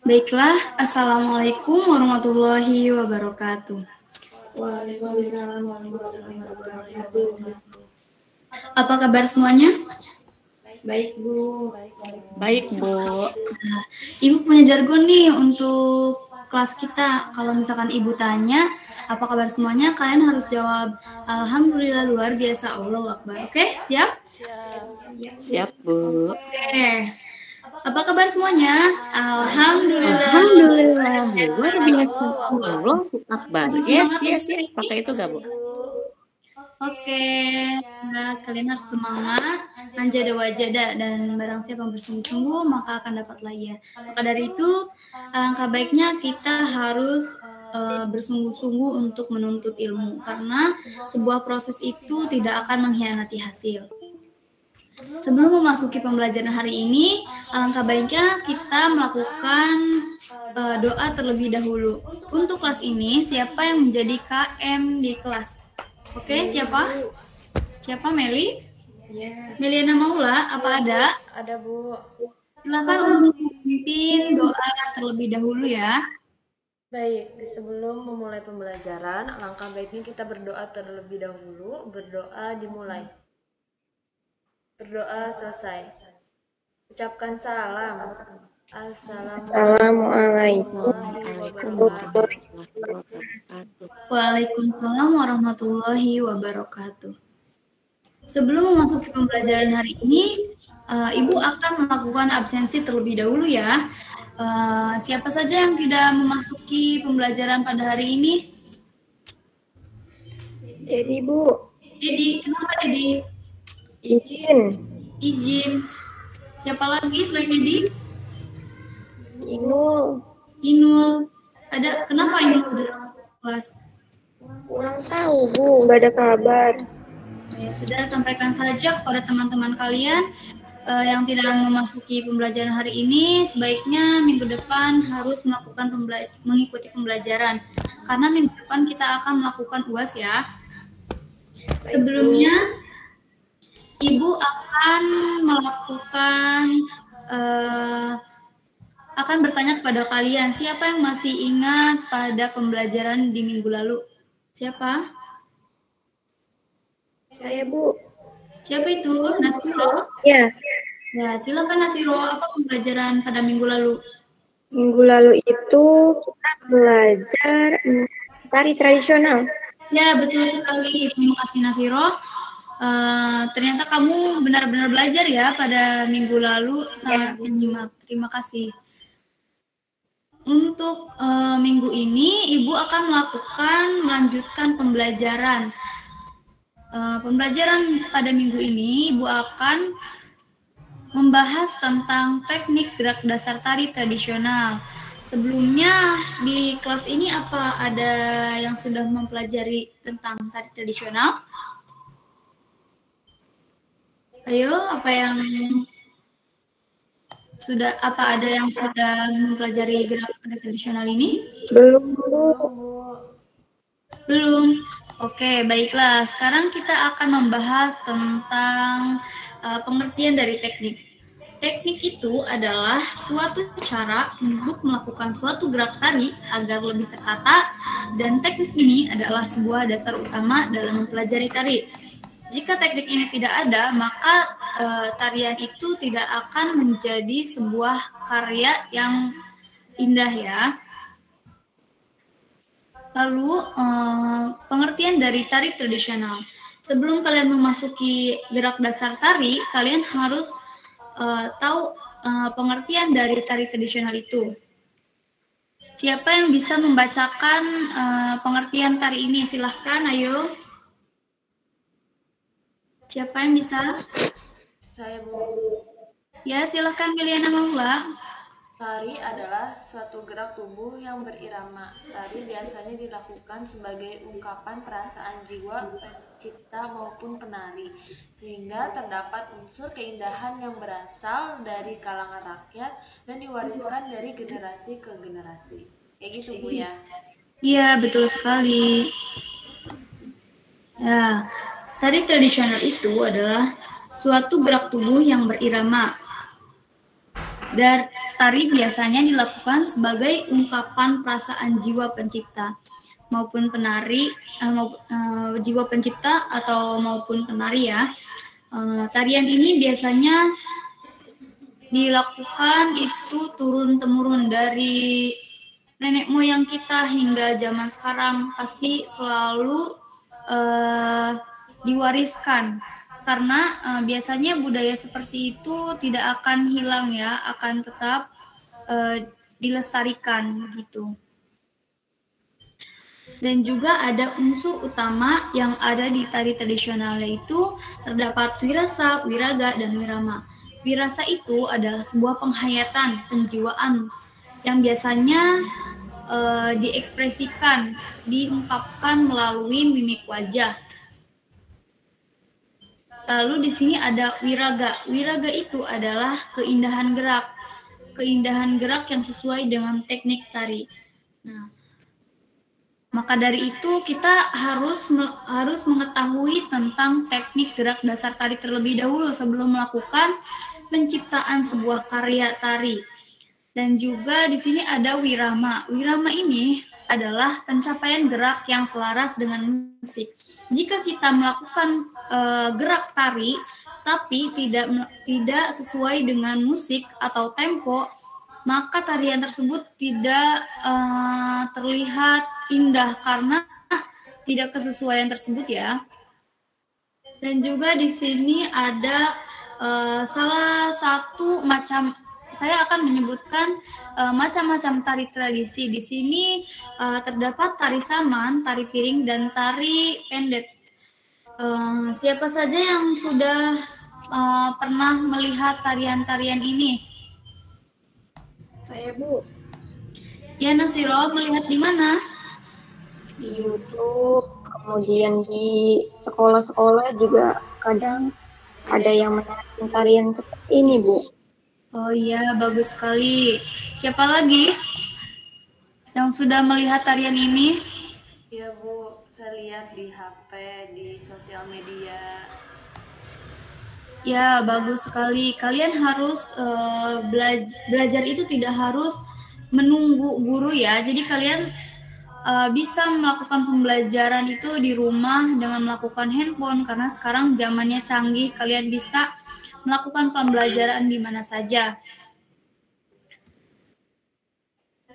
Baiklah, Assalamualaikum warahmatullahi wabarakatuh. Waalaikumsalam warahmatullahi wabarakatuh. Apa kabar semuanya? Baik, Bu. Baik, Bu. Nah, Ibu punya jargon nih untuk kelas kita. Kalau misalkan Ibu tanya, apa kabar semuanya? Kalian harus jawab, Alhamdulillah luar biasa, Allahu Akbar. Oke, siap? Siap, Bu. Oke. Apa kabar semuanya? Alhamdulillah. Alhamdulillah, luar biasa. Allahu Akbar. Masih Yes, semangat? yes, yes. Pakai itu gak, Bu? Oke, nah, kalian harus semangat, anjada wajada, dan barang siapa yang bersungguh-sungguh maka akan dapat lagi ya. Maka dari itu, alangkah baiknya kita harus bersungguh-sungguh untuk menuntut ilmu, karena sebuah proses itu tidak akan mengkhianati hasil. Sebelum memasuki pembelajaran hari ini, alangkah baiknya kita melakukan doa terlebih dahulu. Untuk kelas ini, siapa yang menjadi KM di kelas? Oke, siapa? Siapa, Meli? Ya. Meliana Maula, apa ada? Ada, Bu. Silakan untuk memimpin doa terlebih dahulu ya. Baik, sebelum memulai pembelajaran, alangkah baiknya kita berdoa terlebih dahulu. Berdoa dimulai. Berdoa selesai. Ucapkan salam. Assalamualaikum warahmatullahi wabarakatuh. Waalaikumsalam warahmatullahi wabarakatuh. Sebelum memasuki pembelajaran hari ini, Ibu akan melakukan absensi terlebih dahulu ya. Siapa saja yang tidak memasuki pembelajaran pada hari ini? Jadi, Bu. Dedi, kenapa Dedi? Izin. Siapa lagi selain Dedi? Inul. Ada, kenapa Inul udah masuk kelas? Kurang tahu, Bu. Nggak ada kabar. Ya sudah, sampaikan saja kepada teman-teman kalian yang tidak memasuki pembelajaran hari ini, sebaiknya minggu depan harus mengikuti pembelajaran, karena minggu depan kita akan melakukan UAS ya. Sebelumnya, Ibu akan akan bertanya kepada kalian, siapa yang masih ingat pada pembelajaran di minggu lalu? Siapa? Saya, Bu. Siapa itu? Nasiro? Ya. Ya, silakan Nasiro. Apa pembelajaran pada minggu lalu? Minggu lalu itu kita belajar tari tradisional. Ya, betul sekali. Terima kasih Nasiro. Ternyata kamu benar-benar belajar ya pada minggu lalu. Sangat menyimak. Terima kasih. Untuk minggu ini, Ibu akan melanjutkan pembelajaran. Pembelajaran pada minggu ini, Ibu akan membahas tentang teknik gerak dasar tari tradisional. Sebelumnya di kelas ini apa ada yang sudah mempelajari tentang tari tradisional? Ayo, apa ada yang sudah mempelajari gerak tari tradisional ini? Belum, Bu. Belum. Oke, baiklah. Sekarang kita akan membahas tentang pengertian dari teknik. Teknik itu adalah suatu cara untuk melakukan suatu gerak tari agar lebih tertata, dan teknik ini adalah sebuah dasar utama dalam mempelajari tari. Jika teknik ini tidak ada, maka tarian itu tidak akan menjadi sebuah karya yang indah ya. Lalu, pengertian dari tari tradisional. Sebelum kalian memasuki gerak dasar tari, kalian harus tahu pengertian dari tari tradisional itu. Siapa yang bisa membacakan pengertian tari ini? Silahkan, ayo. Siapa yang bisa? Saya, Bu. Ya, silahkan Meliana Maula. Tari adalah suatu gerak tubuh yang berirama. Tari biasanya dilakukan sebagai ungkapan perasaan jiwa pencipta maupun penari, sehingga terdapat unsur keindahan yang berasal dari kalangan rakyat dan diwariskan dari generasi ke generasi. Kayak gitu, Bu ya? Iya, betul sekali. Ya, tari tradisional itu adalah suatu gerak tubuh yang berirama. tari biasanya dilakukan sebagai ungkapan perasaan jiwa pencipta maupun penari, jiwa pencipta atau maupun penari ya. Tarian ini biasanya dilakukan itu turun-temurun dari nenek moyang kita hingga zaman sekarang, pasti selalu diwariskan. Karena biasanya budaya seperti itu tidak akan hilang ya, akan tetap dilestarikan gitu. Dan juga ada unsur utama yang ada di tari tradisional, yaitu terdapat wirasa, wiraga, dan wirama. Wirasa itu adalah sebuah penghayatan, penjiwaan yang biasanya diekspresikan, diungkapkan melalui mimik wajah. Lalu di sini ada wiraga. Wiraga itu adalah keindahan gerak yang sesuai dengan teknik tari. Nah, maka dari itu kita harus mengetahui tentang teknik gerak dasar tari terlebih dahulu sebelum melakukan penciptaan sebuah karya tari. Dan juga di sini ada wirama. Wirama ini adalah pencapaian gerak yang selaras dengan musik. Jika kita melakukan gerak tari tapi tidak sesuai dengan musik atau tempo, maka tarian tersebut tidak terlihat indah karena tidak kesesuaian tersebut ya. Dan juga di sini ada salah satu macam, saya akan menyebutkan macam-macam tari tradisi. Di sini terdapat tari saman, tari piring, dan tari pendet. Siapa saja yang sudah pernah melihat tarian-tarian ini? Saya, Bu. Ya, Nasiro, melihat di mana? Di YouTube, kemudian di sekolah-sekolah juga kadang ada yang menarik tarian seperti ini, Bu. Oh iya, bagus sekali. Siapa lagi yang sudah melihat tarian ini? Iya Bu, saya lihat di HP, di sosial media. Ya, bagus sekali. Kalian harus belajar itu tidak harus menunggu guru ya. Jadi kalian bisa melakukan pembelajaran itu di rumah dengan melakukan handphone, karena sekarang zamannya canggih. Kalian bisa melakukan pembelajaran di mana saja.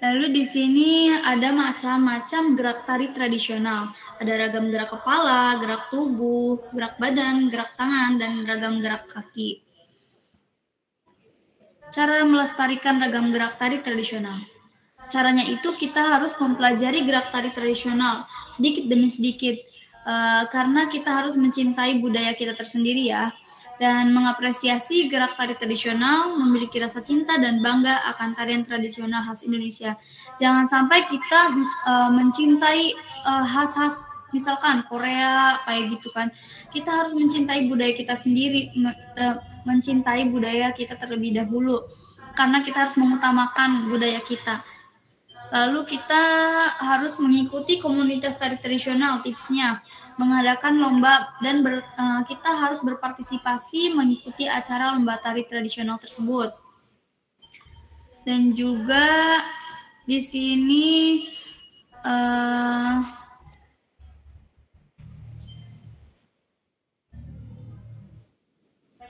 Lalu di sini ada macam-macam gerak tari tradisional. Ada ragam gerak kepala, gerak tubuh, gerak badan, gerak tangan, dan ragam gerak kaki. Cara melestarikan ragam gerak tari tradisional. Caranya itu kita harus mempelajari gerak tari tradisional sedikit demi sedikit, karena kita harus mencintai budaya kita tersendiri ya, dan mengapresiasi gerak tari tradisional, memiliki rasa cinta dan bangga akan tarian tradisional khas Indonesia. Jangan sampai kita mencintai khas-khas misalkan Korea kayak gitu kan. Kita harus mencintai budaya kita sendiri, mencintai budaya kita terlebih dahulu, karena kita harus mengutamakan budaya kita. Lalu kita harus mengikuti komunitas tari tradisional, tipsnya mengadakan lomba, dan kita harus berpartisipasi mengikuti acara lomba tari tradisional tersebut. Dan juga di sini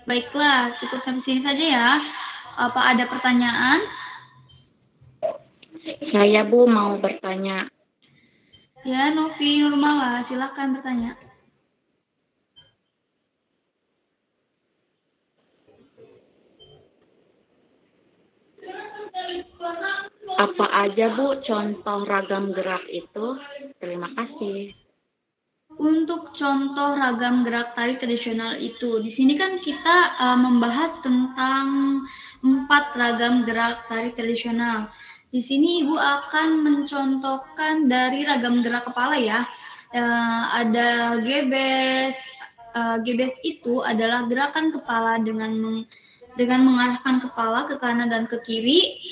baiklah, cukup sampai sini saja ya. Apa ada pertanyaan? Saya, Bu, mau bertanya. Ya, Novi Nurmala, silahkan bertanya. Apa aja, Bu, contoh ragam gerak itu? Terima kasih. Untuk contoh ragam gerak tari tradisional itu, di sini kan kita membahas tentang 4 ragam gerak tari tradisional. Di sini Ibu akan mencontohkan dari ragam gerak kepala ya. Ada gebes. Gebes itu adalah gerakan kepala dengan mengarahkan kepala ke kanan dan ke kiri.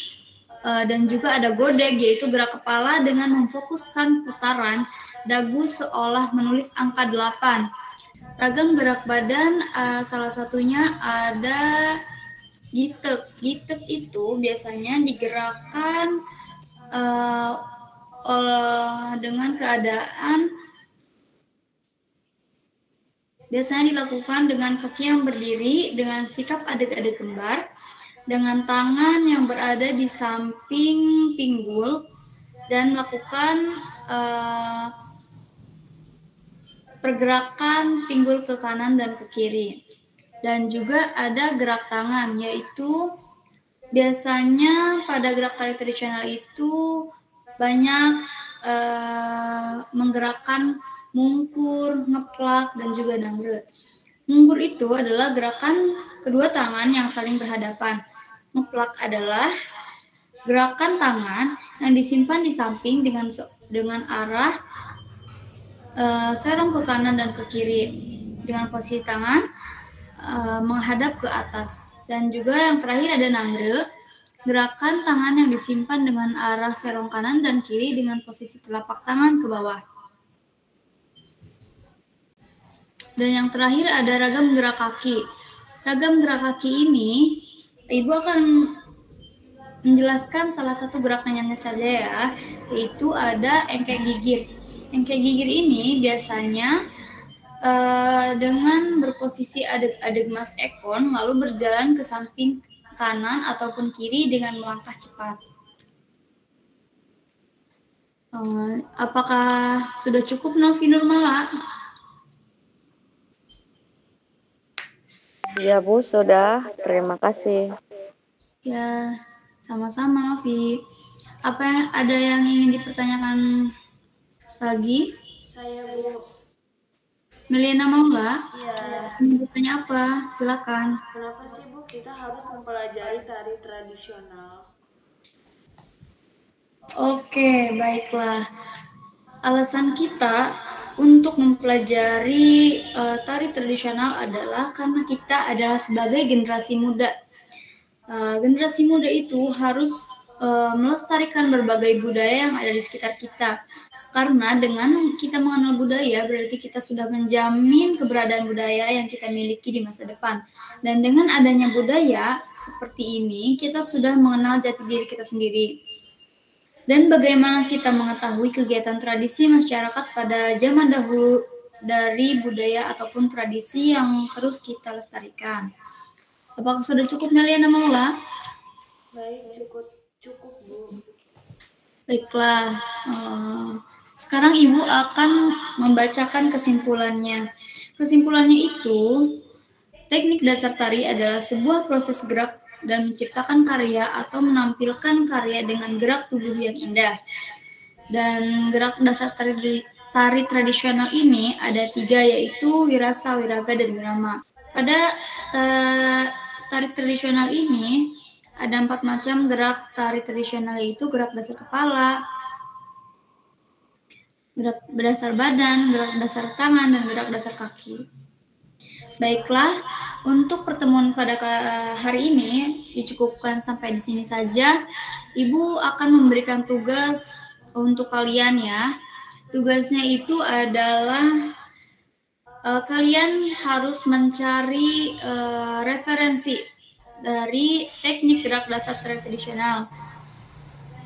Dan juga ada godeg, yaitu gerak kepala dengan memfokuskan putaran dagu seolah menulis angka 8. Ragam gerak badan salah satunya ada Gitek itu biasanya digerakkan dengan keadaan biasanya dilakukan dengan kaki yang berdiri, dengan sikap adik-adik kembar, dengan tangan yang berada di samping pinggul, dan melakukan pergerakan pinggul ke kanan dan ke kiri. Dan juga ada gerak tangan, yaitu biasanya pada gerak tari tradisional itu banyak menggerakkan mungkur, ngeplak, dan juga nangre. Mungkur itu adalah gerakan kedua tangan yang saling berhadapan. Ngeplak adalah gerakan tangan yang disimpan di samping dengan arah serong ke kanan dan ke kiri dengan posisi tangan menghadap ke atas. Dan juga yang terakhir ada nangre, gerakan tangan yang disimpan dengan arah serong kanan dan kiri dengan posisi telapak tangan ke bawah. Dan yang terakhir ada ragam gerak kaki. Ragam gerak kaki ini, Ibu akan menjelaskan salah satu gerakannya saja ya, yaitu ada engkek gigir. Engkek gigir ini biasanya dengan berposisi adeg-adeg mas ekon, lalu berjalan ke samping kanan ataupun kiri dengan melangkah cepat. Apakah sudah cukup, Novi Nurmala? Ya Bu, sudah. Terima kasih. Ya, sama-sama Novi. Ada yang ingin dipertanyakan lagi? Saya Bu. Meliana mau nggak? Iya. Ingin bertanya apa? Silakan. Kenapa sih Bu kita harus mempelajari tari tradisional? Oke, baiklah. Alasan kita untuk mempelajari tari tradisional adalah karena kita adalah sebagai generasi muda. Generasi muda itu harus melestarikan berbagai budaya yang ada di sekitar kita. Karena dengan kita mengenal budaya, berarti kita sudah menjamin keberadaan budaya yang kita miliki di masa depan. Dan dengan adanya budaya seperti ini, kita sudah mengenal jati diri kita sendiri. Dan bagaimana kita mengetahui kegiatan tradisi masyarakat pada zaman dahulu dari budaya ataupun tradisi yang terus kita lestarikan. Apakah sudah cukup, Meliana Maula? Baik, cukup Bu. Baiklah. Sekarang Ibu akan membacakan kesimpulannya. Kesimpulannya itu, teknik dasar tari adalah sebuah proses gerak dan menciptakan karya atau menampilkan karya dengan gerak tubuh yang indah. Dan gerak dasar tari tradisional ini ada 3, yaitu wirasa, wiraga, dan wirama. Pada tari tradisional ini ada 4 macam gerak tari tradisional, yaitu gerak dasar kepala, gerak dasar badan, gerak dasar tangan, dan gerak dasar kaki. Baiklah, untuk pertemuan pada hari ini dicukupkan sampai di sini saja. Ibu akan memberikan tugas untuk kalian ya. Tugasnya itu adalah kalian harus mencari referensi dari teknik gerak dasar tradisional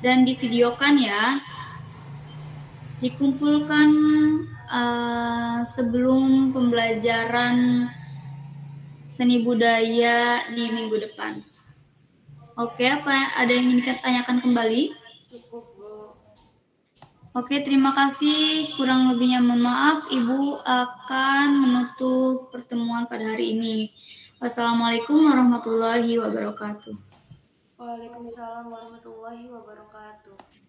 dan divideokan ya. Dikumpulkan sebelum pembelajaran seni budaya di minggu depan. Oke, ada yang ingin ditanyakan kembali? Cukup Bu. Oke, terima kasih. Kurang lebihnya mohon maaf. Ibu akan menutup pertemuan pada hari ini. Wassalamualaikum warahmatullahi wabarakatuh. Waalaikumsalam warahmatullahi wabarakatuh.